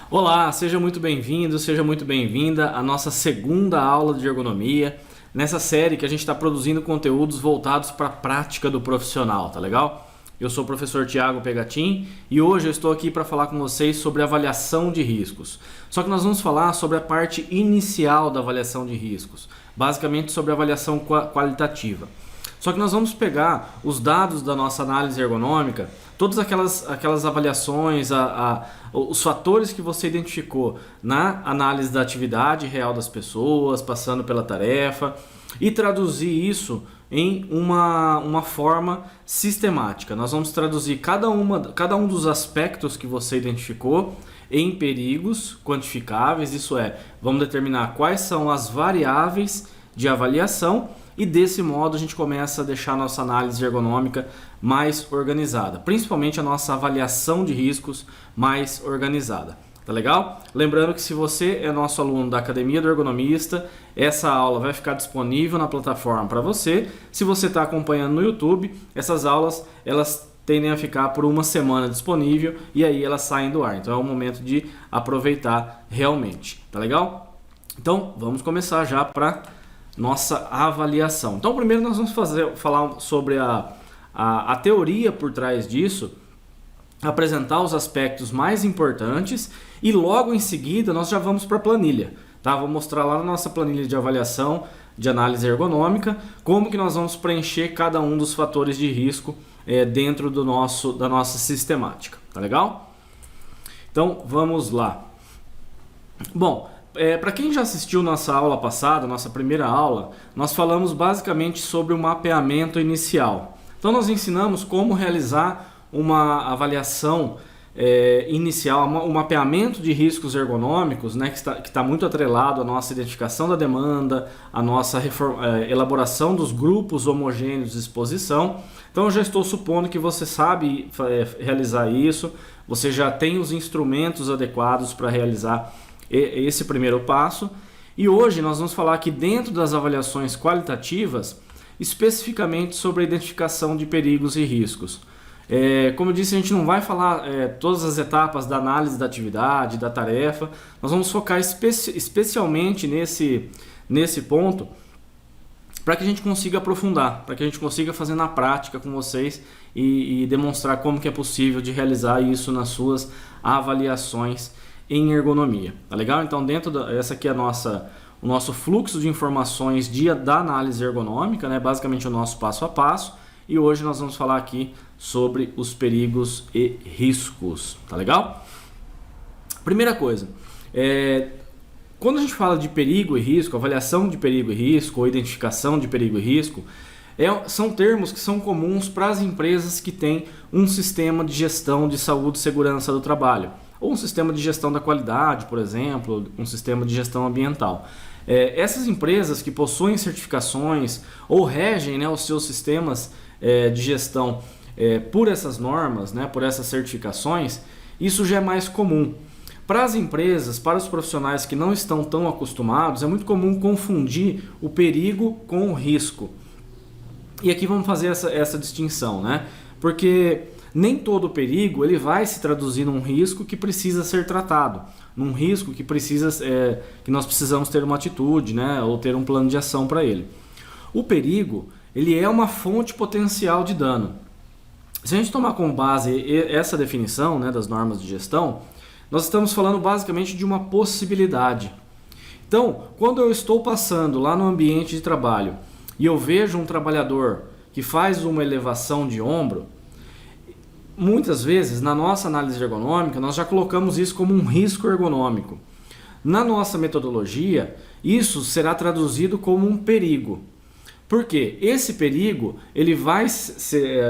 Olá, seja muito bem-vindo, seja muito bem-vinda à nossa segunda aula de ergonomia, nessa série que a gente está produzindo conteúdos voltados para a prática do profissional, tá legal? Eu sou o professor Thiago Pegatin e hoje eu estou aqui para falar com vocês sobre avaliação de riscos. Só que nós vamos falar sobre a parte inicial da avaliação de riscos, basicamente sobre a avaliação qualitativa. Só que nós vamos pegar os dados da nossa análise ergonômica, todas aquelas avaliações, os fatores que você identificou na análise da atividade real das pessoas, passando pela tarefa, e traduzir isso em uma forma sistemática. Nós vamos traduzir cada um dos aspectos que você identificou em perigos quantificáveis, isso é, vamos determinar quais são as variáveis de avaliação. E desse modo a gente começa a deixar a nossa análise ergonômica mais organizada, principalmente a nossa avaliação de riscos mais organizada. Tá legal? Lembrando que se você é nosso aluno da Academia do Ergonomista, essa aula vai ficar disponível na plataforma para você. Se você está acompanhando no YouTube, essas aulas elas tendem a ficar por uma semana disponível e aí elas saem do ar. Então é o momento de aproveitar realmente. Tá legal? Então vamos começar já para nossa avaliação. Então primeiro nós vamos falar sobre a teoria por trás disso, apresentar os aspectos mais importantes e logo em seguida nós já vamos para a planilha. Tá? Vou mostrar lá na nossa planilha de avaliação de análise ergonômica como que nós vamos preencher cada um dos fatores de risco dentro da nossa sistemática. Tá legal? Então vamos lá. Bom, para quem já assistiu nossa aula passada, nossa primeira aula, nós falamos basicamente sobre o mapeamento inicial. Então nós ensinamos como realizar uma avaliação inicial, um mapeamento de riscos ergonômicos, né, que está muito atrelado à nossa identificação da demanda, à nossa elaboração dos grupos homogêneos de exposição. Então eu já estou supondo que você sabe realizar isso, você já tem os instrumentos adequados para realizar esse primeiro passo. E hoje nós vamos falar aqui dentro das avaliações qualitativas, especificamente sobre a identificação de perigos e riscos. Como eu disse, a gente não vai falar todas as etapas da análise da atividade, da tarefa, nós vamos focar especialmente nesse ponto para que a gente consiga aprofundar, para que a gente consiga fazer na prática com vocês e demonstrar como que é possível de realizar isso nas suas avaliações em ergonomia, tá legal? Então essa aqui é o nosso fluxo de informações da análise ergonômica, né? Basicamente o nosso passo a passo, e hoje nós vamos falar aqui sobre os perigos e riscos, tá legal? Primeira coisa, quando a gente fala de perigo e risco, avaliação de perigo e risco, ou identificação de perigo e risco, são termos que são comuns para as empresas que têm um sistema de gestão de saúde e segurança do trabalho, ou um sistema de gestão da qualidade, por exemplo, um sistema de gestão ambiental. Essas empresas que possuem certificações ou regem, né, os seus sistemas de gestão por essas normas, né, por essas certificações, isso já é mais comum. Para as empresas, para os profissionais que não estão tão acostumados, é muito comum confundir o perigo com o risco. E aqui vamos fazer essa distinção, né? Porque nem todo perigo ele vai se traduzir num risco que precisa ser tratado, num risco que que nós precisamos ter uma atitude, né, ou ter um plano de ação para ele. O perigo ele é uma fonte potencial de dano. Se a gente tomar como base essa definição, né, das normas de gestão, nós estamos falando basicamente de uma possibilidade. Então, quando eu estou passando lá no ambiente de trabalho e eu vejo um trabalhador que faz uma elevação de ombro, muitas vezes, na nossa análise ergonômica, nós já colocamos isso como um risco ergonômico. Na nossa metodologia, isso será traduzido como um perigo. Por quê? Esse perigo,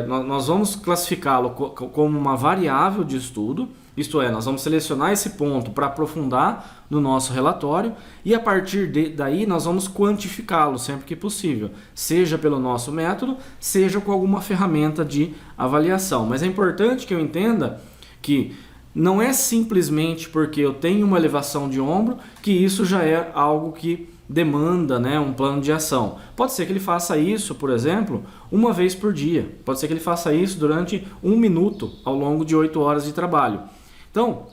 nós vamos classificá-lo como uma variável de estudo, isto é, nós vamos selecionar esse ponto para aprofundar no nosso relatório e a partir daí nós vamos quantificá-lo sempre que possível, seja pelo nosso método, seja com alguma ferramenta de avaliação. Mas é importante que eu entenda que não é simplesmente porque eu tenho uma elevação de ombro que isso já é algo que demanda, né, um plano de ação. Pode ser que ele faça isso, por exemplo, uma vez por dia. Pode ser que ele faça isso durante 1 minuto ao longo de 8 horas de trabalho. Então,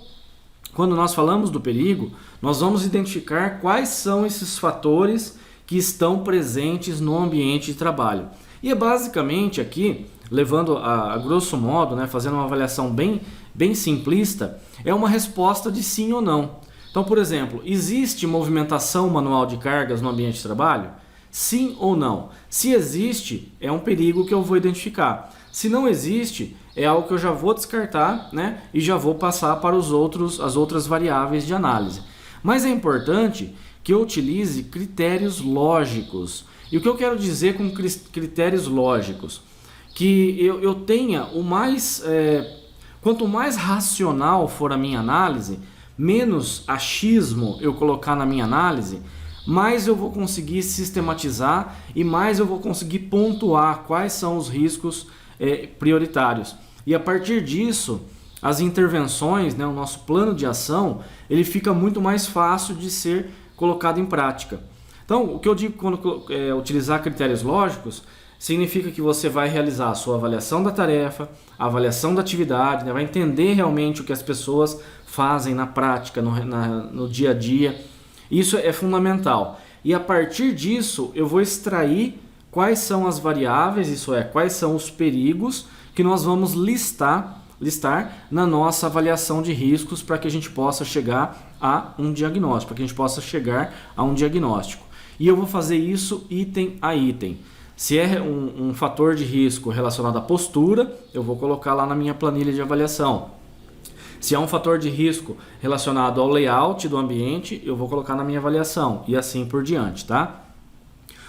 Quando nós falamos do perigo, nós vamos identificar quais são esses fatores que estão presentes no ambiente de trabalho. E é basicamente aqui, levando a grosso modo, né, fazendo uma avaliação bem simplista, é uma resposta de sim ou não. Então, por exemplo, existe movimentação manual de cargas no ambiente de trabalho? Sim ou não? Se existe, é um perigo que eu vou identificar. Se não existe, é algo que eu já vou descartar, né, e já vou passar para as outras variáveis de análise. Mas é importante que eu utilize critérios lógicos. E o que eu quero dizer com critérios lógicos? Que eu tenha quanto mais racional for a minha análise, menos achismo eu colocar na minha análise, mais eu vou conseguir sistematizar e mais eu vou conseguir pontuar quais são os riscos prioritários. E a partir disso, as intervenções, né, o nosso plano de ação, ele fica muito mais fácil de ser colocado em prática. Então, o que eu digo quando utilizar critérios lógicos, significa que você vai realizar a sua avaliação da tarefa, a avaliação da atividade, né, vai entender realmente o que as pessoas fazem na prática, no dia a dia. Isso é fundamental. E a partir disso, eu vou extrair quais são as variáveis, isso é, quais são os perigos que nós vamos listar na nossa avaliação de riscos para que a gente possa chegar a um diagnóstico, E eu vou fazer isso item a item. Se é um fator de risco relacionado à postura, eu vou colocar lá na minha planilha de avaliação. Se é um fator de risco relacionado ao layout do ambiente, eu vou colocar na minha avaliação e assim por diante, tá?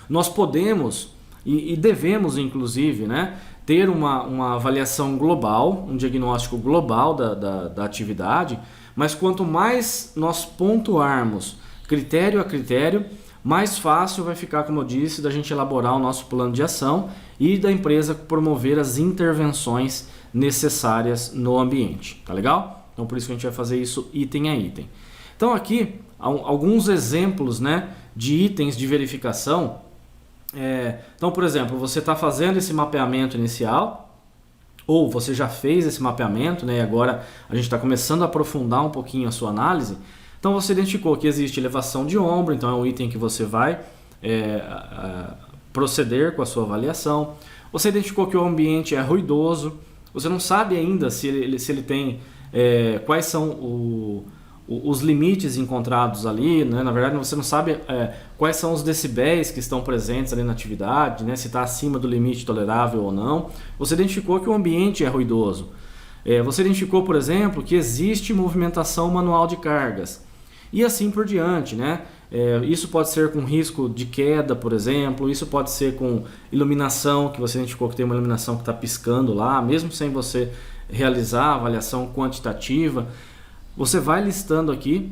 Nós podemos e devemos, inclusive, né, ter uma avaliação global, um diagnóstico global da atividade, mas quanto mais nós pontuarmos critério a critério, mais fácil vai ficar, como eu disse, da gente elaborar o nosso plano de ação e da empresa promover as intervenções necessárias no ambiente, tá legal? Então por isso que a gente vai fazer isso item a item. Então aqui, alguns exemplos, né, de itens de verificação. Então, por exemplo, você está fazendo esse mapeamento inicial, ou você já fez esse mapeamento, né, e agora a gente está começando a aprofundar um pouquinho a sua análise. Então você identificou que existe elevação de ombro, então é um item que você vai proceder com a sua avaliação. Você identificou que o ambiente é ruidoso, você não sabe ainda se ele tem quais são os limites encontrados ali, né? Na verdade você não sabe quais são os decibéis que estão presentes ali na atividade, né? Se está acima do limite tolerável ou não. Você identificou que o ambiente é ruidoso. Você identificou, por exemplo, que existe movimentação manual de cargas. E assim por diante, né? Isso pode ser com risco de queda, por exemplo. Isso pode ser com iluminação, que você identificou que tem uma iluminação que está piscando lá, mesmo sem você realizar a avaliação quantitativa. Você vai listando aqui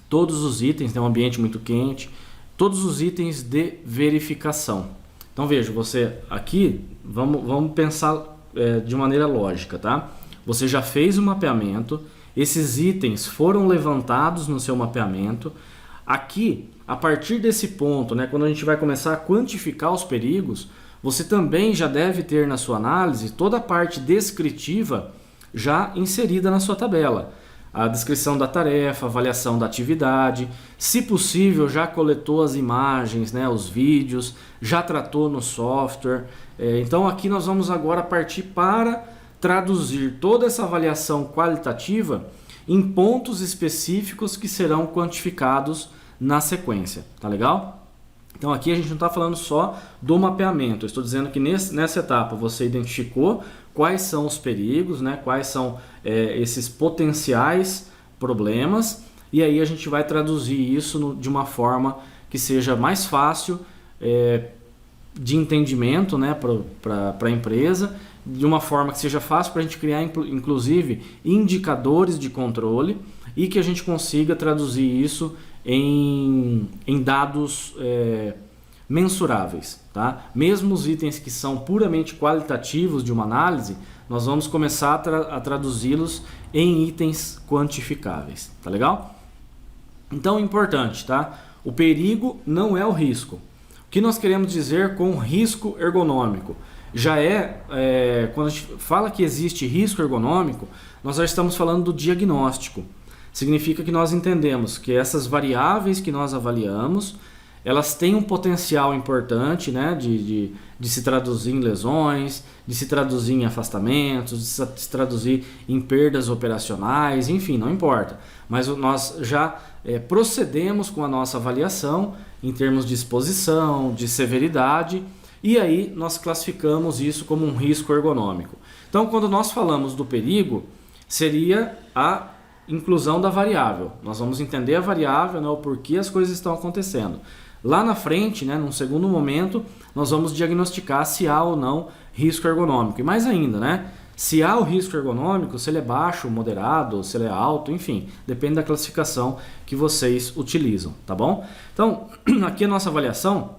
todos os itens, tem um ambiente muito quente, todos os itens de verificação. Então veja, você aqui, vamos pensar de maneira lógica, tá? Você já fez o mapeamento, esses itens foram levantados no seu mapeamento. Aqui, a partir desse ponto, né, quando a gente vai começar a quantificar os perigos, você também já deve ter na sua análise toda a parte descritiva já inserida na sua tabela. A descrição da tarefa, avaliação da atividade, se possível já coletou as imagens, né, os vídeos, já tratou no software. Então aqui nós vamos agora partir para traduzir toda essa avaliação qualitativa em pontos específicos que serão quantificados na sequência, tá legal? Então aqui a gente não está falando só do mapeamento, eu estou dizendo que nessa etapa você identificou quais são os perigos, né? Quais são esses potenciais problemas, e aí a gente vai traduzir isso de uma forma que seja mais fácil de entendimento, né, para a empresa, de uma forma que seja fácil para a gente criar inclusive indicadores de controle e que a gente consiga traduzir isso em dados mensuráveis, tá? Mesmo os itens que são puramente qualitativos de uma análise, nós vamos começar a traduzi-los em itens quantificáveis, tá legal? Então, importante, tá? O perigo não é o risco. O que nós queremos dizer com risco ergonômico? Já quando a gente fala que existe risco ergonômico, nós já estamos falando do diagnóstico. Significa que nós entendemos que essas variáveis que nós avaliamos, elas têm um potencial importante, né, de se traduzir em lesões, de se traduzir em afastamentos, de se traduzir em perdas operacionais, enfim, não importa. Mas nós já procedemos com a nossa avaliação em termos de exposição, de severidade, e aí nós classificamos isso como um risco ergonômico. Então, quando nós falamos do perigo, seria a inclusão da variável. Nós vamos entender a variável, né, o porquê as coisas estão acontecendo. Lá na frente, né, num segundo momento, nós vamos diagnosticar se há ou não risco ergonômico. E mais ainda, né, se há o risco ergonômico, se ele é baixo, moderado, se ele é alto, enfim, depende da classificação que vocês utilizam, tá bom? Então, aqui a nossa avaliação,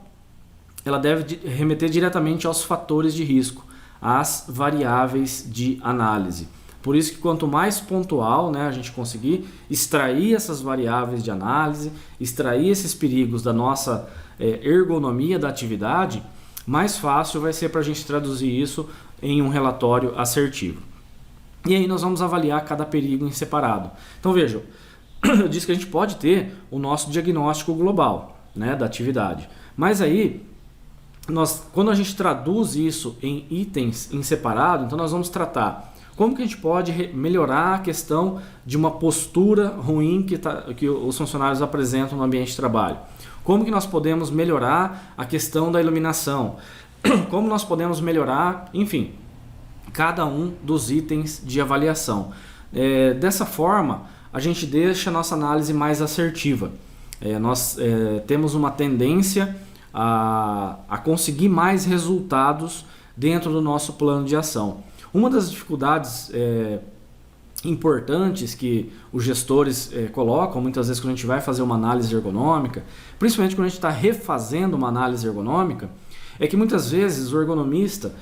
ela deve remeter diretamente aos fatores de risco, às variáveis de análise. Por isso que quanto mais pontual, né, a gente conseguir extrair essas variáveis de análise, extrair esses perigos da nossa ergonomia da atividade, mais fácil vai ser para a gente traduzir isso em um relatório assertivo. E aí nós vamos avaliar cada perigo em separado. Então vejam, eu disse que a gente pode ter o nosso diagnóstico global, né, da atividade. Mas aí, quando a gente traduz isso em itens em separado, então nós vamos tratar como que a gente pode melhorar a questão de uma postura ruim que os funcionários apresentam no ambiente de trabalho. Como que nós podemos melhorar a questão da iluminação. Como nós podemos melhorar, enfim, cada um dos itens de avaliação. Dessa forma, a gente deixa a nossa análise mais assertiva. Nós temos uma tendência a conseguir mais resultados dentro do nosso plano de ação. Uma das dificuldades importantes que os gestores colocam, muitas vezes quando a gente vai fazer uma análise ergonômica, principalmente quando a gente está refazendo uma análise ergonômica, é que muitas vezes o ergonomista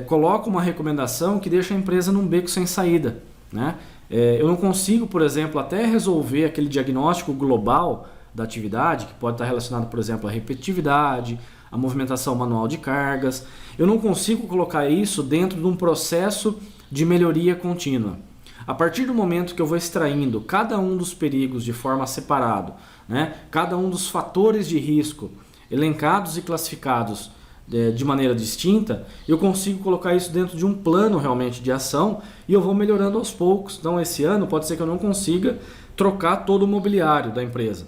coloca uma recomendação que deixa a empresa num beco sem saída, né? Eu não consigo, por exemplo, até resolver aquele diagnóstico global da atividade, que pode estar relacionado, por exemplo, à repetitividade, a movimentação manual de cargas. Eu não consigo colocar isso dentro de um processo de melhoria contínua. A partir do momento que eu vou extraindo cada um dos perigos de forma separada, né, cada um dos fatores de risco elencados e classificados de maneira distinta, eu consigo colocar isso dentro de um plano realmente de ação e eu vou melhorando aos poucos. Então esse ano pode ser que eu não consiga trocar todo o mobiliário da empresa,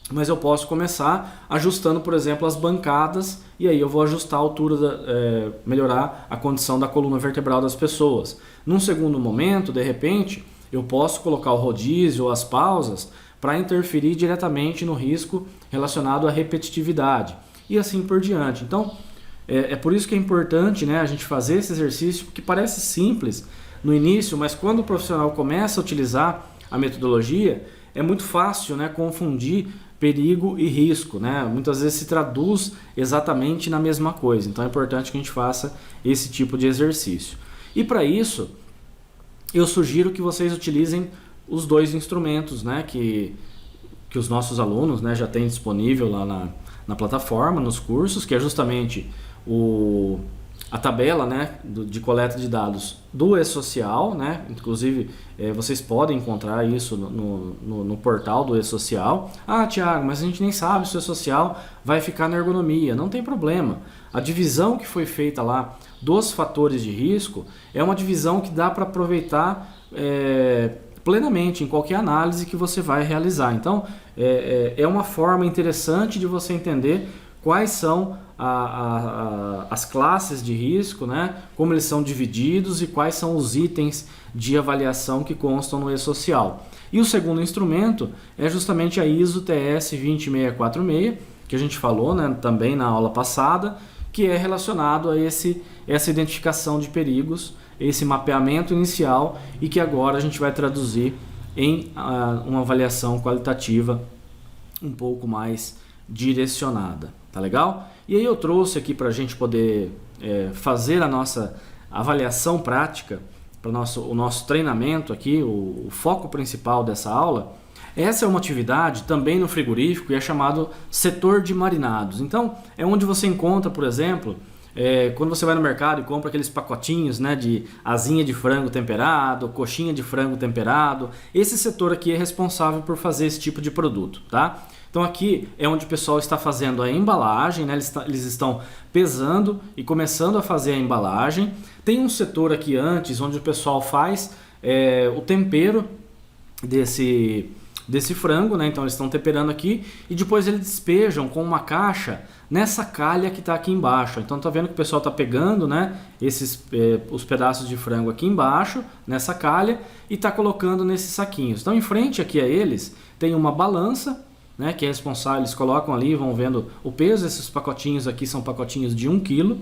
mas eu posso começar ajustando, por exemplo, as bancadas, e aí eu vou ajustar a altura, melhorar a condição da coluna vertebral das pessoas. Num segundo momento, de repente, eu posso colocar o rodízio ou as pausas para interferir diretamente no risco relacionado à repetitividade, e assim por diante. Então, é por isso que é importante, né, a gente fazer esse exercício, que parece simples no início, mas quando o profissional começa a utilizar a metodologia, é muito fácil, né, confundir perigo e risco, né? Muitas vezes se traduz exatamente na mesma coisa, então é importante que a gente faça esse tipo de exercício. E para isso, eu sugiro que vocês utilizem os dois instrumentos, né, que os nossos alunos, né, já têm disponível lá na plataforma, nos cursos, que é justamente a tabela, né, de coleta de dados do E-Social, né? Inclusive vocês podem encontrar isso no portal do E-Social. Ah, Thiago, mas a gente nem sabe se o E-Social vai ficar na ergonomia. Não tem problema. A divisão que foi feita lá dos fatores de risco é uma divisão que dá para aproveitar plenamente em qualquer análise que você vai realizar. Então, é uma forma interessante de você entender quais são as classes de risco, né? Como eles são divididos e quais são os itens de avaliação que constam no E-Social. E o segundo instrumento é justamente a ISO TS 20646, que a gente falou, né, também na aula passada, que é relacionado a essa identificação de perigos, esse mapeamento inicial, e que agora a gente vai traduzir em uma avaliação qualitativa um pouco mais direcionada. Tá legal? E aí eu trouxe aqui para a gente poder fazer a nossa avaliação prática, para o nosso treinamento aqui, o foco principal dessa aula. Essa é uma atividade também no frigorífico e é chamado setor de marinados. Então, é onde você encontra, por exemplo, Quando você vai no mercado e compra aqueles pacotinhos, né, de asinha de frango temperado, coxinha de frango temperado, esse setor aqui é responsável por fazer esse tipo de produto, tá? Então aqui é onde o pessoal está fazendo a embalagem, né? Eles estão pesando e começando a fazer a embalagem. Tem um setor aqui antes onde o pessoal faz o tempero desse frango, né? Então eles estão temperando aqui e depois eles despejam com uma caixa nessa calha que está aqui embaixo. Então tá vendo que o pessoal está pegando, né, os pedaços de frango aqui embaixo nessa calha e está colocando nesses saquinhos. Então em frente aqui a eles tem uma balança, né, que é responsável, eles colocam ali, vão vendo o peso. Esses pacotinhos aqui são pacotinhos de 1 kg.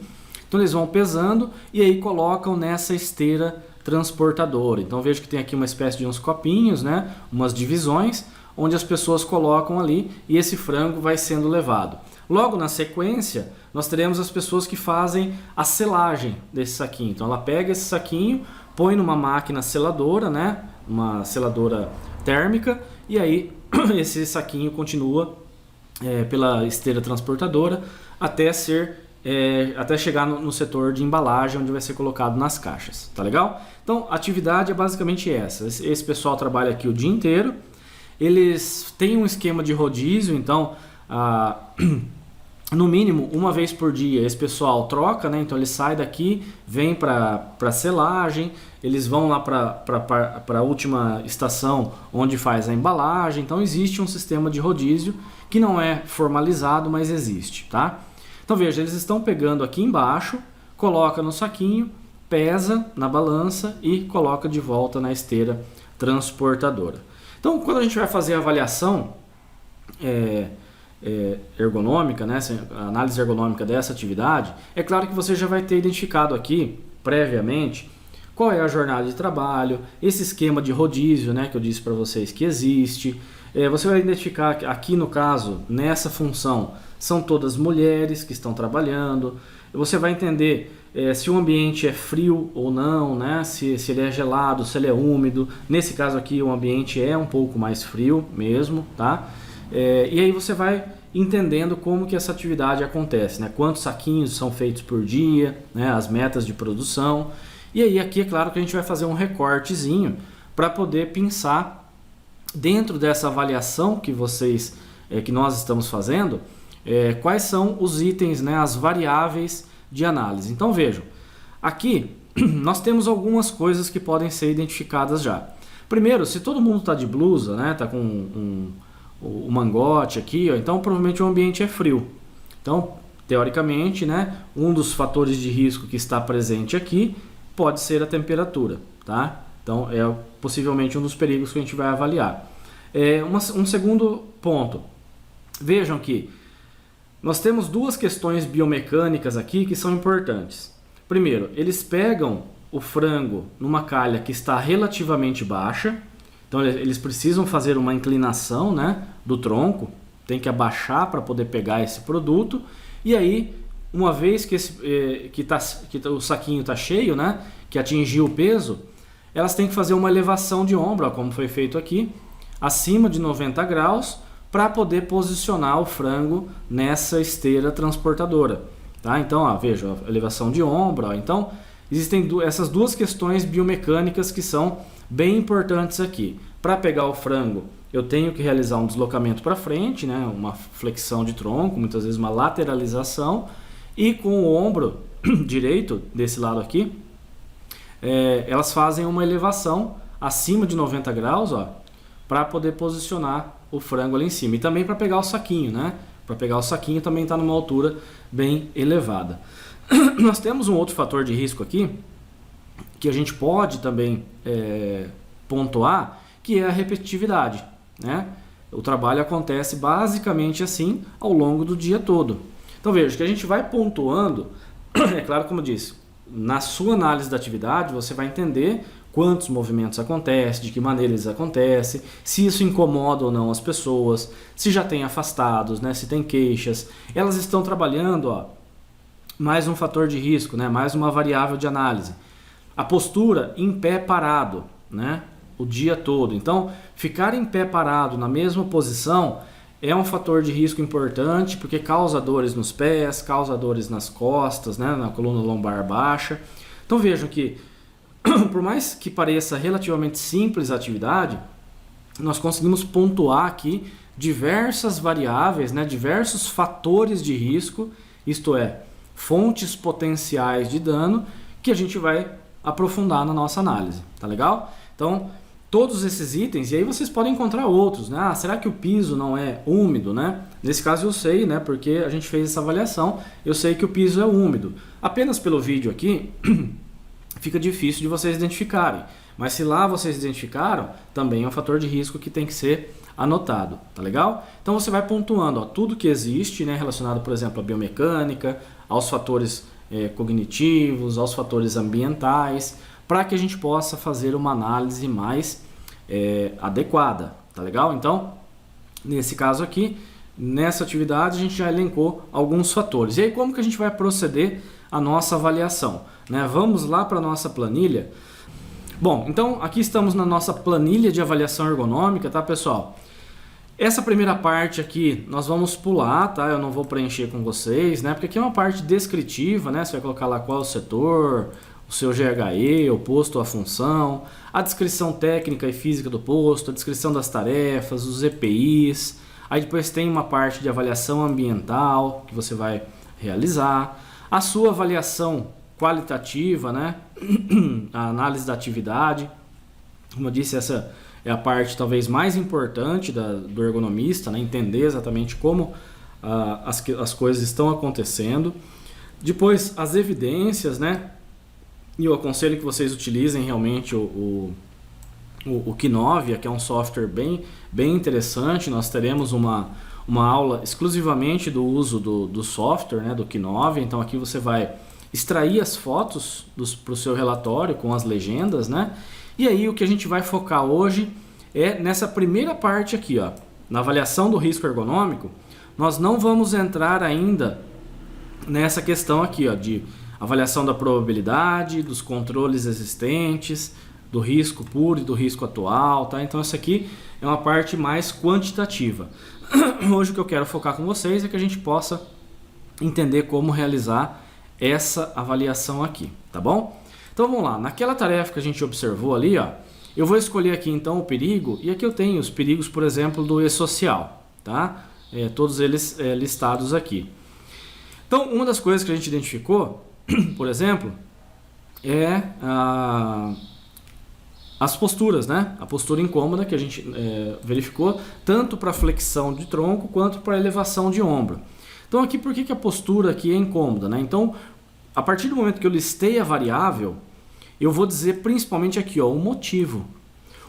Então eles vão pesando e aí colocam nessa esteira transportadora. Então vejo que tem aqui uma espécie de uns copinhos, né, umas divisões, onde as pessoas colocam ali e esse frango vai sendo levado. Logo na sequência, nós teremos as pessoas que fazem a selagem desse saquinho. Então ela pega esse saquinho, põe numa máquina seladora, né, uma seladora térmica, e aí esse saquinho continua pela esteira transportadora até chegar no setor de embalagem, onde vai ser colocado nas caixas, tá legal? Então a atividade é basicamente essa. Esse pessoal trabalha aqui o dia inteiro. Eles têm um esquema de rodízio, então no mínimo uma vez por dia esse pessoal troca, né? Então ele sai daqui, vem para selagem, eles vão lá para a última estação onde faz a embalagem. Então existe um sistema de rodízio que não é formalizado, mas existe, tá? Então veja, eles estão pegando aqui embaixo, coloca no saquinho, pesa na balança e coloca de volta na esteira transportadora. Então quando a gente vai fazer a avaliação ergonômica, né, a análise ergonômica dessa atividade, é claro que você já vai ter identificado aqui previamente qual é a jornada de trabalho, esse esquema de rodízio, né, que eu disse para vocês que existe. Você vai identificar que aqui no caso, nessa função, são todas mulheres que estão trabalhando. Você vai entender se o ambiente é frio ou não, né, se ele é gelado, se ele é úmido. Nesse caso aqui o ambiente é um pouco mais frio mesmo, tá? E aí você vai entendendo como que essa atividade acontece, né? Quantos saquinhos são feitos por dia, né? As metas de produção. E aí aqui é claro que a gente vai fazer um recortezinho para poder pensar dentro dessa avaliação que nós estamos fazendo, quais são os itens, né? As variáveis de análise. Então vejam, aqui nós temos algumas coisas que podem ser identificadas já. Primeiro, se todo mundo está de blusa, né? Tá com o mangote aqui, ó, então provavelmente o ambiente é frio. Então, teoricamente, né, um dos fatores de risco que está presente aqui pode ser a temperatura, tá? Então, é possivelmente um dos perigos que a gente vai avaliar. Um segundo ponto. Vejam que nós temos duas questões biomecânicas aqui que são importantes. Primeiro, eles pegam o frango numa calha que está relativamente baixa. Então eles precisam fazer uma inclinação, né, do tronco, tem que abaixar para poder pegar esse produto. E aí, uma vez que o saquinho está cheio, né, que atingiu o peso, elas têm que fazer uma elevação de ombro, ó, como foi feito aqui, acima de 90 graus, para poder posicionar o frango nessa esteira transportadora. Tá? Então, ó, veja, a elevação de ombro. Ó. Então, existem essas duas questões biomecânicas que são bem importantes aqui. Para pegar o frango, eu tenho que realizar um deslocamento para frente, né? Uma flexão de tronco, muitas vezes uma lateralização, e com o ombro direito, desse lado aqui, elas fazem uma elevação acima de 90 graus, para poder posicionar o frango ali em cima. E também para pegar o saquinho, né? Para pegar o saquinho também está numa altura bem elevada. Nós temos um outro fator de risco aqui, que a gente pode também pontuar, que é a repetitividade, né? O trabalho acontece basicamente assim ao longo do dia todo. Então veja que a gente vai pontuando, é claro, como eu disse, na sua análise da atividade você vai entender quantos movimentos acontecem, de que maneira eles acontecem, se isso incomoda ou não as pessoas, se já tem afastados, né? Se tem queixas. Elas estão trabalhando, mais um fator de risco, né? Mais uma variável de análise. A postura em pé parado, né? O dia todo. Então, ficar em pé parado na mesma posição é um fator de risco importante porque causa dores nos pés, causa dores nas costas, né, na coluna lombar baixa. Então vejam que, por mais que pareça relativamente simples a atividade, nós conseguimos pontuar aqui diversas variáveis, né, diversos fatores de risco, isto é, fontes potenciais de dano, que a gente vai aprofundar na nossa análise, tá legal? Então, todos esses itens, e aí vocês podem encontrar outros, né? Ah, será que o piso não é úmido, né? Nesse caso eu sei, né? Porque a gente fez essa avaliação, eu sei que o piso é úmido. Apenas pelo vídeo aqui, fica difícil de vocês identificarem. Mas se lá vocês identificaram, também é um fator de risco que tem que ser anotado, tá legal? Então você vai pontuando, ó, tudo que existe, né, relacionado, por exemplo, à biomecânica, aos fatores cognitivos, aos fatores ambientais, para que a gente possa fazer uma análise mais adequada, tá legal? Então, nesse caso aqui, nessa atividade a gente já elencou alguns fatores. E aí como que a gente vai proceder a nossa avaliação, né? Vamos lá para a nossa planilha. Bom, então aqui estamos na nossa planilha de avaliação ergonômica, tá, pessoal? Essa primeira parte aqui nós vamos pular, tá? Eu não vou preencher com vocês, né? Porque aqui é uma parte descritiva, né? Você vai colocar lá qual é o setor, o seu GHE, o posto, a função, a descrição técnica e física do posto, a descrição das tarefas, os EPIs. Aí depois tem uma parte de avaliação ambiental que você vai realizar, a sua avaliação qualitativa, né? A análise da atividade. Como eu disse, essa é a parte talvez mais importante do ergonomista, né? Entender exatamente como as coisas estão acontecendo. Depois as evidências, né? E eu aconselho que vocês utilizem realmente o Knovia, que é um software bem interessante. Nós teremos uma aula exclusivamente do uso do software, né? Do Knovia. Então aqui você vai extrair as fotos para o seu relatório com as legendas, né? E aí o que a gente vai focar hoje é nessa primeira parte aqui, ó, na avaliação do risco ergonômico. Nós não vamos entrar ainda nessa questão aqui, ó, de avaliação da probabilidade, dos controles existentes, do risco puro e do risco atual, tá? Então essa aqui é uma parte mais quantitativa. Hoje o que eu quero focar com vocês é que a gente possa entender como realizar essa avaliação aqui, tá bom? Então vamos lá, naquela tarefa que a gente observou ali, ó, eu vou escolher aqui então o perigo, e aqui eu tenho os perigos, por exemplo, do E-social, tá? Todos eles listados aqui. Então, uma das coisas que a gente identificou, por exemplo, é as posturas, né? A postura incômoda que a gente verificou, tanto para flexão de tronco quanto para elevação de ombro. Então aqui, por que a postura aqui é incômoda, né? Então, a partir do momento que eu listei a variável, eu vou dizer principalmente aqui, ó, o motivo.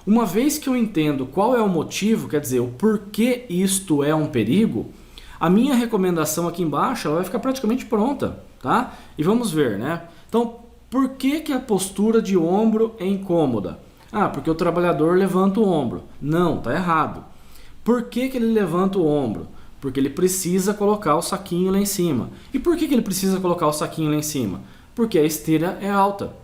Uma vez que eu entendo qual é o motivo, quer dizer, o porquê isto é um perigo, a minha recomendação aqui embaixo ela vai ficar praticamente pronta, tá? E vamos ver, né? Então, por que a postura de ombro é incômoda? Ah, porque o trabalhador levanta o ombro. Não, tá errado. Por que ele levanta o ombro? Porque ele precisa colocar o saquinho lá em cima. E por que ele precisa colocar o saquinho lá em cima? Porque a esteira é alta.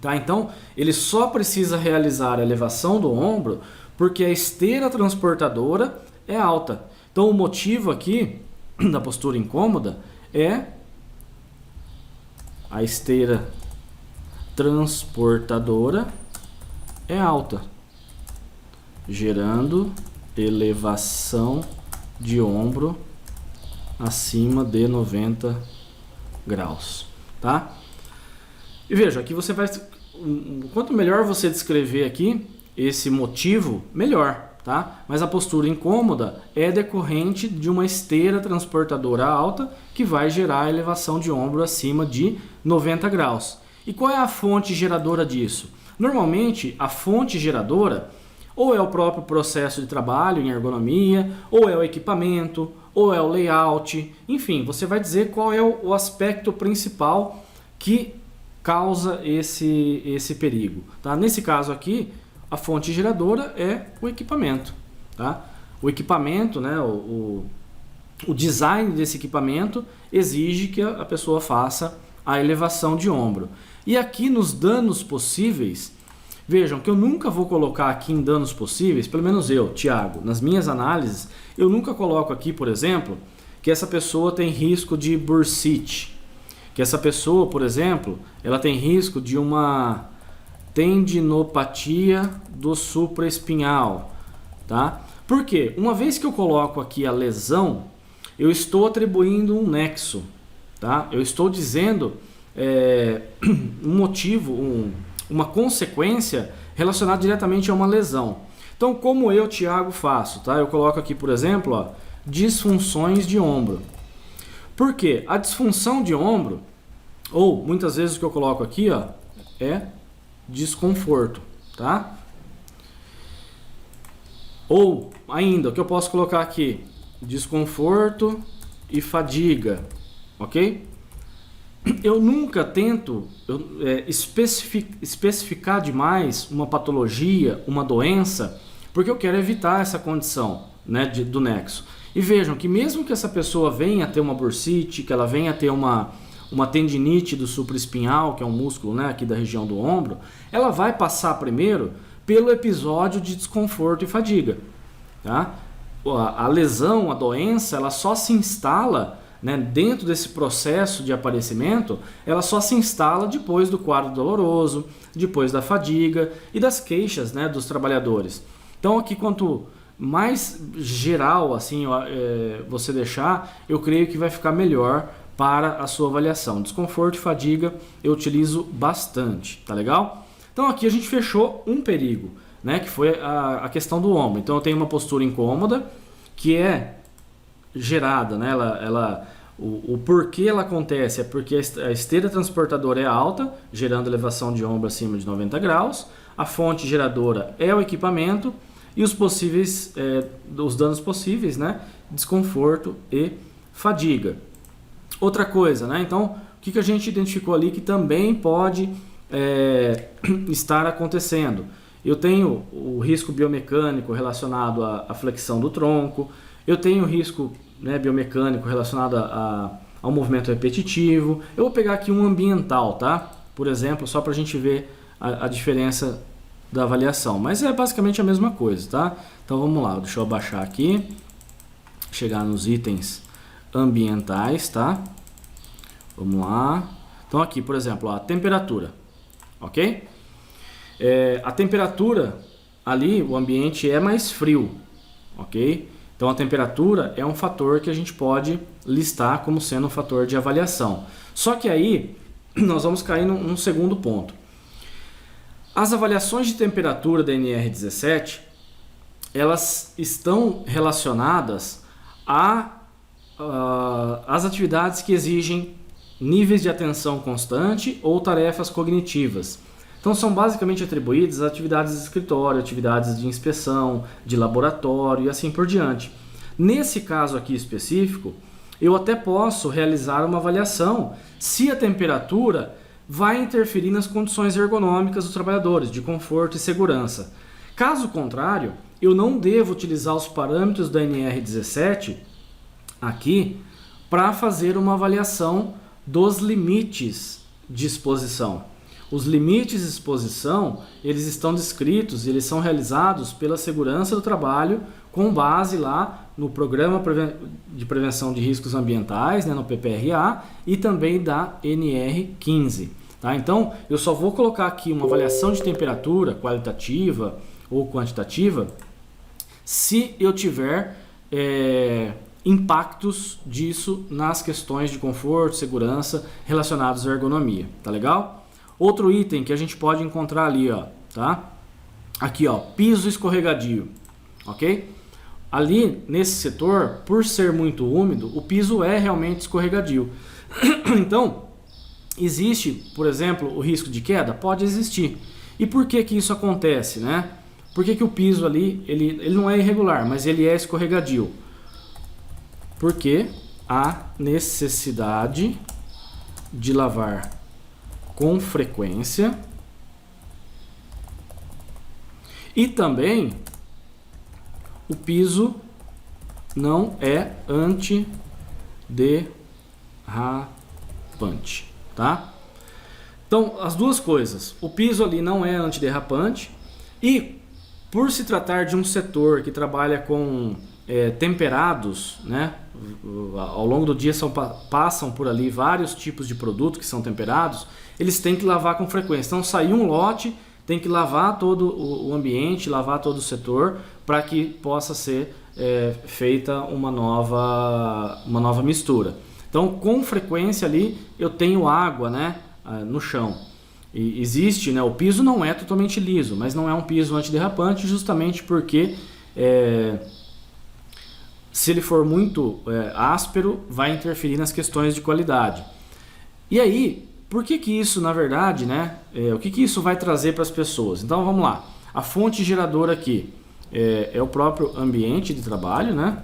Tá? Então, ele só precisa realizar a elevação do ombro porque a esteira transportadora é alta. Então, o motivo aqui da postura incômoda é a esteira transportadora é alta, gerando elevação de ombro acima de 90 graus, tá? E veja, aqui você vai, quanto melhor você descrever aqui esse motivo, melhor, tá? Mas a postura incômoda é decorrente de uma esteira transportadora alta que vai gerar a elevação de ombro acima de 90 graus. E qual é a fonte geradora disso? Normalmente, a fonte geradora ou é o próprio processo de trabalho em ergonomia, ou é o equipamento, ou é o layout, enfim, você vai dizer qual é o aspecto principal que causa esse perigo. Tá? Nesse caso aqui, a fonte geradora é o equipamento. Tá? O equipamento, né, o design desse equipamento exige que a pessoa faça a elevação de ombro. E aqui nos danos possíveis, Vejam que eu nunca vou colocar aqui em danos possíveis, pelo menos eu, Thiago, nas minhas análises, eu nunca coloco aqui, por exemplo, que essa pessoa tem risco de bursite, que essa pessoa, por exemplo, ela tem risco de uma tendinopatia do supraespinhal, tá? Por quê? Uma vez que eu coloco aqui a lesão, eu estou atribuindo um nexo, tá? Eu estou dizendo um motivo, uma consequência relacionada diretamente a uma lesão. Então, como eu, Thiago, faço, tá? Eu coloco aqui, por exemplo, ó, disfunções de ombro. Por quê? A disfunção de ombro, ou muitas vezes o que eu coloco aqui, ó, é desconforto, tá? Ou ainda, o que eu posso colocar aqui? Desconforto e fadiga, ok? Eu nunca tento especificar demais uma patologia, uma doença, porque eu quero evitar essa condição, né, do nexo. E vejam que mesmo que essa pessoa venha a ter uma bursite, que ela venha a ter uma tendinite do supraespinhal, que é um músculo, né, aqui da região do ombro, ela vai passar primeiro pelo episódio de desconforto e fadiga, tá? A lesão, a doença, ela só se instala, né, dentro desse processo de aparecimento, ela só se instala depois do quadro doloroso, depois da fadiga e das queixas, né, dos trabalhadores. Então aqui, quanto mais geral assim você deixar, eu creio que vai ficar melhor para a sua avaliação. Desconforto e fadiga eu utilizo bastante, tá legal? Então aqui a gente fechou um perigo, né, que foi a questão do ombro. Então eu tenho uma postura incômoda que é gerada, né? O porquê ela acontece é porque a esteira transportadora é alta, gerando elevação de ombro acima de 90 graus. A fonte geradora é o equipamento e os danos possíveis, né? Desconforto e fadiga. Outra coisa, né? Então, o que a gente identificou ali que também pode estar acontecendo? Eu tenho o risco biomecânico relacionado à flexão do tronco, eu tenho risco, né, biomecânico relacionado ao movimento repetitivo. Eu vou pegar aqui um ambiental, tá? Por exemplo, só para a gente ver a diferença da avaliação. Mas é basicamente a mesma coisa, tá? Então vamos lá, deixa eu abaixar aqui, chegar nos itens ambientais, tá? Vamos lá. Então aqui, por exemplo, a temperatura, ok? A temperatura ali, o ambiente é mais frio, ok? Então a temperatura é um fator que a gente pode listar como sendo um fator de avaliação. Só que aí nós vamos cair num segundo ponto. As avaliações de temperatura da NR17, elas estão relacionadas às atividades que exigem níveis de atenção constante ou tarefas cognitivas. Então são basicamente atribuídas a atividades de escritório, atividades de inspeção, de laboratório e assim por diante. Nesse caso aqui específico, eu até posso realizar uma avaliação se a temperatura vai interferir nas condições ergonômicas dos trabalhadores, de conforto e segurança. Caso contrário, eu não devo utilizar os parâmetros da NR17 aqui para fazer uma avaliação dos limites de exposição. Os limites de exposição, eles estão descritos, eles são realizados pela segurança do trabalho com base lá no Programa de Prevenção de Riscos Ambientais, né, no PPRA, e também da NR15. Tá? Então, eu só vou colocar aqui uma avaliação de temperatura qualitativa ou quantitativa se eu tiver impactos disso nas questões de conforto, segurança relacionados à ergonomia. Tá legal? Outro item que a gente pode encontrar ali, ó, tá? Aqui, ó, piso escorregadio, ok? Ali, nesse setor, por ser muito úmido, o piso é realmente escorregadio. Então, existe, por exemplo, o risco de queda? Pode existir. E por que que isso acontece, né? Por que que o piso ali, ele não é irregular, mas ele é escorregadio? Porque há necessidade de lavar com frequência e também o piso não é antiderrapante, tá? Então, as duas coisas. O piso ali não é antiderrapante e, por se tratar de um setor que trabalha com temperados, né? Ao longo do dia passam por ali vários tipos de produtos que são temperados, eles têm que lavar com frequência. Então, sair um lote, tem que lavar todo o ambiente, lavar todo o setor, para que possa ser feita uma nova mistura. Então, com frequência ali, eu tenho água, né, no chão. E existe, né, o piso não é totalmente liso, mas não é um piso antiderrapante, justamente porque se ele for muito áspero, vai interferir nas questões de qualidade. E aí, por que isso, na verdade, né, o que isso vai trazer para as pessoas? Então, vamos lá. A fonte geradora aqui é o próprio ambiente de trabalho, né?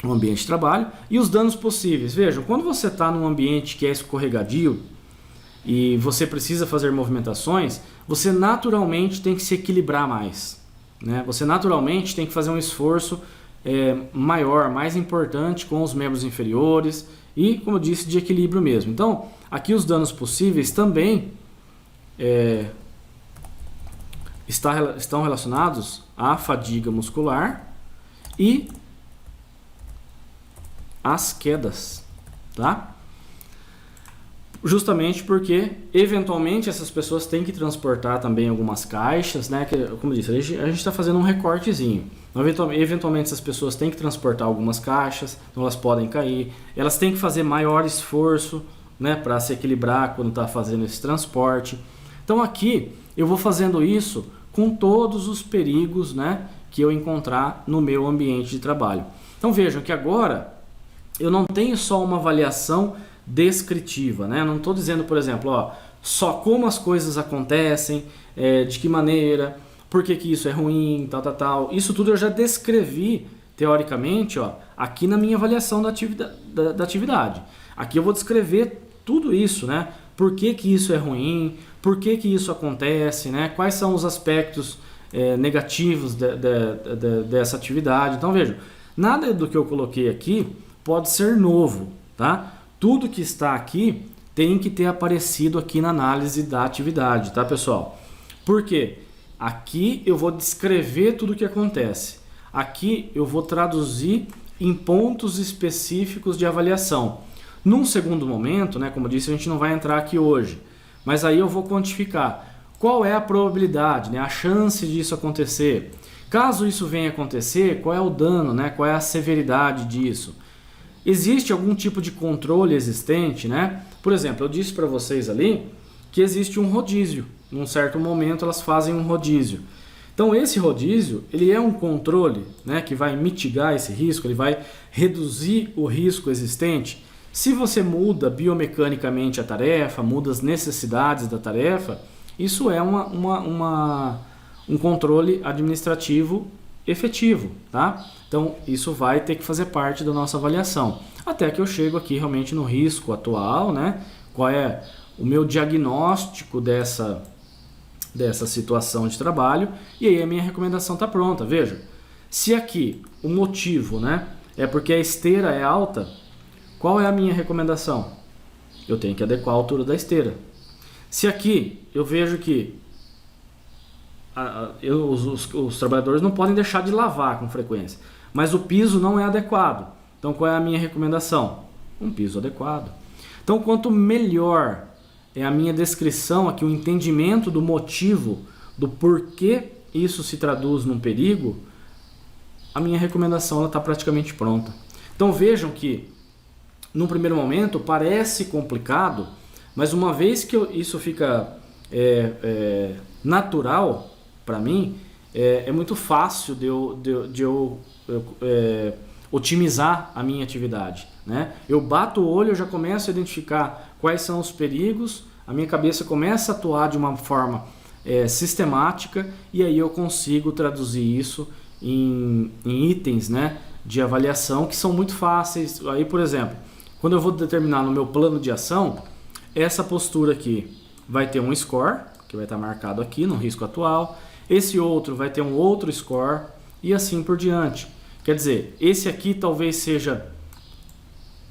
O ambiente de trabalho e os danos possíveis. Vejam, quando você está num ambiente que é escorregadio e você precisa fazer movimentações, você naturalmente tem que se equilibrar mais, né? Você naturalmente tem que fazer um esforço maior, mais importante com os membros inferiores e, como eu disse, de equilíbrio mesmo. Então, aqui os danos possíveis também estão relacionados à fadiga muscular e as quedas, tá? Justamente porque eventualmente essas pessoas têm que transportar também algumas caixas, né? Que, como eu disse, a gente está fazendo um recortezinho. Eventualmente essas pessoas têm que transportar algumas caixas, então elas podem cair. Elas têm que fazer maior esforço, né? Para se equilibrar quando está fazendo esse transporte. Então aqui eu vou fazendo isso com todos os perigos, né? Que eu encontrar no meu ambiente de trabalho. Então vejam que agora eu não tenho só uma avaliação descritiva, né? Eu não estou dizendo, por exemplo, só como as coisas acontecem, de que maneira, por que isso é ruim, tal. Isso tudo eu já descrevi, teoricamente, aqui na minha avaliação da atividade. Aqui eu vou descrever tudo isso, né? Por que isso é ruim, por que isso acontece, né? Quais são os aspectos negativos dessa atividade. Então, vejam, nada do que eu coloquei aqui pode ser novo, tá? Tudo que está aqui tem que ter aparecido aqui na análise da atividade, tá, pessoal? Por quê? Aqui eu vou descrever tudo o que acontece. Aqui eu vou traduzir em pontos específicos de avaliação. Num segundo momento, né, como eu disse, a gente não vai entrar aqui hoje, mas aí eu vou quantificar qual é a probabilidade, né, a chance disso acontecer. Caso isso venha acontecer, qual é o dano, né, qual é a severidade disso? Existe algum tipo de controle existente, né? Por exemplo, eu disse para vocês ali que existe um rodízio. Num certo momento elas fazem um rodízio. Então esse rodízio, ele é um controle, né, que vai mitigar esse risco, ele vai reduzir o risco existente. Se você muda biomecanicamente a tarefa, muda as necessidades da tarefa, isso é um controle administrativo efetivo, tá? Então isso vai ter que fazer parte da nossa avaliação. Até que eu chego aqui realmente no risco atual, né? Qual é o meu diagnóstico dessa situação de trabalho, e aí a minha recomendação está pronta. Veja, se aqui o motivo, né, é porque a esteira é alta, qual é a minha recomendação? Eu tenho que adequar a altura da esteira. Se aqui eu vejo que os trabalhadores não podem deixar de lavar com frequência, mas o piso não é adequado, então qual é a minha recomendação? Um piso adequado. Então quanto melhor é a minha descrição aqui, o entendimento do motivo, do porquê isso se traduz num perigo, a minha recomendação está praticamente pronta. Então vejam que num primeiro momento parece complicado, mas uma vez que isso fica natural para mim, é muito fácil de eu otimizar a minha atividade, né? Eu bato o olho, eu já começo a identificar quais são os perigos, a minha cabeça começa a atuar de uma forma sistemática, e aí eu consigo traduzir isso em itens, né, de avaliação que são muito fáceis. Aí, por exemplo, quando eu vou determinar no meu plano de ação, essa postura aqui vai ter um score, que vai estar marcado aqui no risco atual, esse outro vai ter um outro score e assim por diante. Quer dizer, esse aqui talvez seja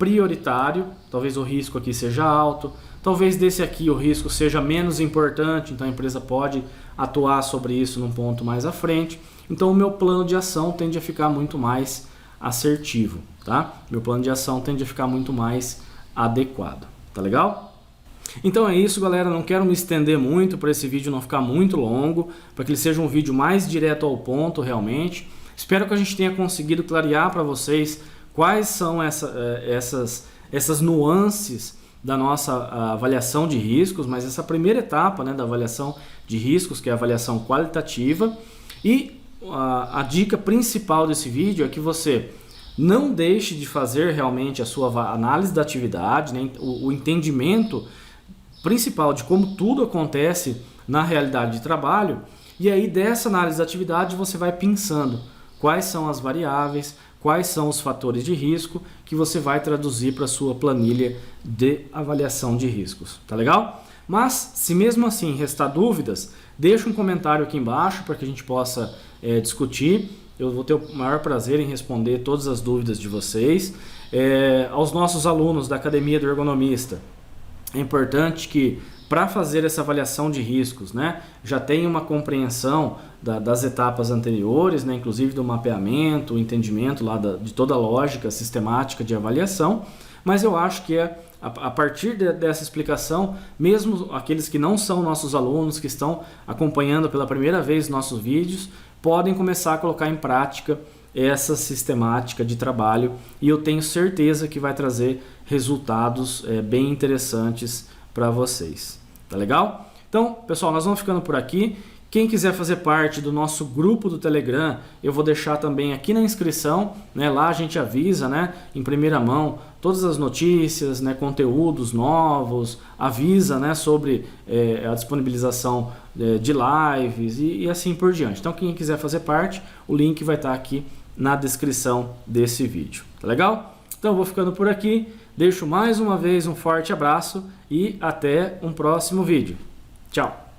prioritário, talvez o risco aqui seja alto, talvez desse aqui o risco seja menos importante, então a empresa pode atuar sobre isso num ponto mais à frente. Então o meu plano de ação tende a ficar muito mais assertivo, tá? Meu plano de ação tende a ficar muito mais adequado, tá legal? Então é isso, galera, não quero me estender muito para esse vídeo não ficar muito longo, para que ele seja um vídeo mais direto ao ponto realmente. Espero que a gente tenha conseguido clarear para vocês quais são essas nuances da nossa avaliação de riscos, mas essa primeira etapa, né, da avaliação de riscos, que é a avaliação qualitativa. E a dica principal desse vídeo é que você não deixe de fazer realmente a sua análise da atividade, né, o entendimento principal de como tudo acontece na realidade de trabalho, e aí dessa análise da atividade você vai pensando quais são as variáveis, quais são os fatores de risco que você vai traduzir para a sua planilha de avaliação de riscos, tá legal? Mas se mesmo assim restar dúvidas, deixa um comentário aqui embaixo para que a gente possa discutir. Eu vou ter o maior prazer em responder todas as dúvidas de vocês. Aos nossos alunos da Academia do Ergonomista, é importante que para fazer essa avaliação de riscos, né, já tenha uma compreensão das etapas anteriores, né, inclusive do mapeamento, o entendimento lá de toda a lógica sistemática de avaliação, mas eu acho que a partir dessa explicação, mesmo aqueles que não são nossos alunos, que estão acompanhando pela primeira vez nossos vídeos, podem começar a colocar em prática essa sistemática de trabalho, e eu tenho certeza que vai trazer resultados bem interessantes para vocês. Tá legal? Então, pessoal, nós vamos ficando por aqui. Quem quiser fazer parte do nosso grupo do Telegram, eu vou deixar também aqui na inscrição, né? Lá a gente avisa, né, em primeira mão todas as notícias, né, conteúdos novos, avisa, né, sobre a disponibilização de lives e assim por diante. Então, quem quiser fazer parte, o link vai estar aqui na descrição desse vídeo. Tá legal? Então, eu vou ficando por aqui. Deixo mais uma vez um forte abraço e até um próximo vídeo. Tchau!